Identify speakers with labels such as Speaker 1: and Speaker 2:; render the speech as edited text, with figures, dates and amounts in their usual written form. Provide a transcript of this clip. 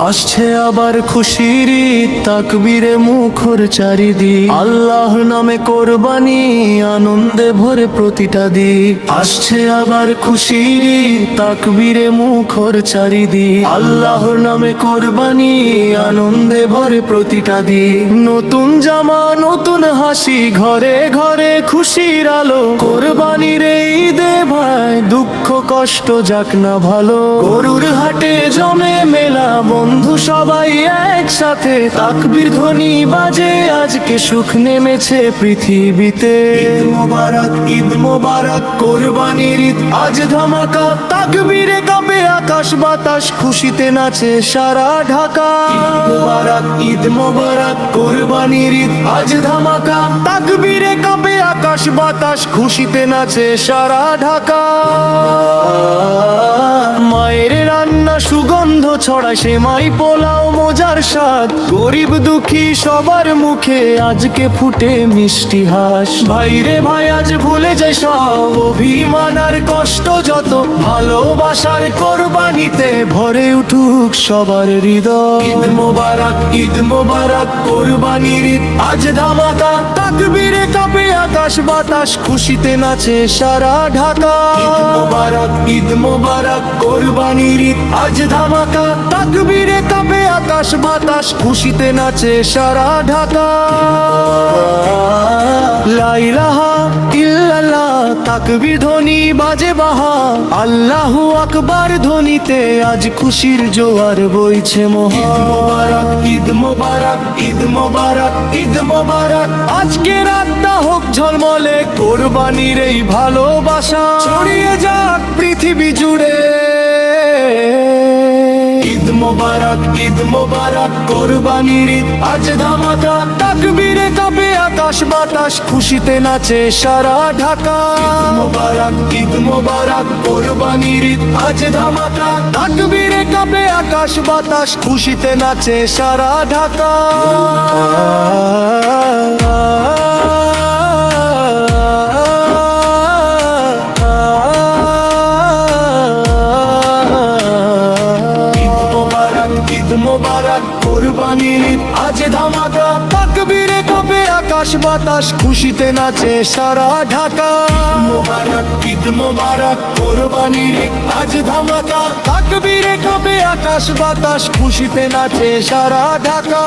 Speaker 1: আসছে আবার খুশির ঈদ, তাকবীরে মুখর চারিদিক, আল্লাহর নামে কোরবানি, আনন্দে ভরে প্রতিটা দিক। আসছে আবার খুশির ঈদ, তাকবীরে মুখর চারিদিক, আল্লাহর নামে কোরবানি, আনন্দে ভরে প্রতিটা দিক। নতুন জামা নতুন হাসি, ঘরে ঘরে খুশির আলো, কোরবানির এই ঈদে ভাই দুঃখ কষ্ট যাক না ভালো। গরুর হাটে জমে মেলা, বন্ধু সবাই একসাথে, তাকবীর ধ্বনি বাজে, আজকে সুখ নেমেছে পৃথিবীতে। ঈদ মোবারক ঈদ মোবারক, কোরবানির ঈদ আজ ধামাকা, তাকবীরে কাঁপে আকাশ বাতাস, খুশিতে নাচে সারা ঢাকা। ঈদ মোবারক ঈদ মোবারক, কোরবানির ঈদ আজ ধামাকা, তাকবীরে কাঁপে আকাশ বাতাস, খুশিতে নাচে সারা ঢাকা। মায়ের রান্না সুগন্ধ ছড়ায়, সেমাই পোলাও মজার স্বাদ, গরিব দুঃখী সবার মুখে আজকে ফুটে মিষ্টি হাস। ভাইরে ভাই আজ ভুলে যায় সব অভিমান আর কষ্ট যত, ভালোবাসার কোরবানিতে ভরে উঠুক সবার হৃদয়। ঈদ মোবারক ঈদ মোবারক, কোরবানির ঈদ আজ ধামাকা, তাকবীরে কাঁপে আকাশ বাতাস, খুশিতে নাচে সারা ঢাকা। ঈদ মোবারক ঈদ মোবারক, কোরবানির ঈদ আজ ধামাকা, তাকবীরে কাঁপে আকাশ বাতাস, খুশিতে নাচে সারা ঢাকা। লা ইলাহা ইল্লাল্লাহ, তাকবীর ধ্বনি বাজে বাহা, আল্লাহু আকবার ধ্বনিতে আজ খুশির জোয়ার বইছে মহা। ঈদ মোবারক ঈদ মোবারক, ঈদ মোবারক, আজকে রাতটা হোক ঝলমলে, কোরবানির এই ভালোবাসা ছড়িয়ে যাক পৃথিবী জুড়ে। ঈদ মোবারক ঈদ মোবারক, কোরবানির ঈদ আজ ধামাকা, তাকবীরে কাঁপে আকাশ বাতাস, খুশিতে নাচে সারা ঢাকা। ঈদ মোবারক ঈদ মোবারক, কোরবানির ঈদ আজ ধামাকা, তাকবীরে কাঁপে আকাশ বাতাস, খুশিতে নাচে সারা ঢাকা। ঈদ মোবারক, কোরবানির ঈদ আজ ধামাকা, তাকবীরে কাঁপে আকাশ বাতাস, খুশিতে নাচে সারা ঢাকা। মোবারক ঈদ মোবারক, কোরবানির ঈদ আজ ধামাকা, তাকবীরে কাঁপে আকাশ বাতাস, খুশিতে নাচে সারা ঢাকা।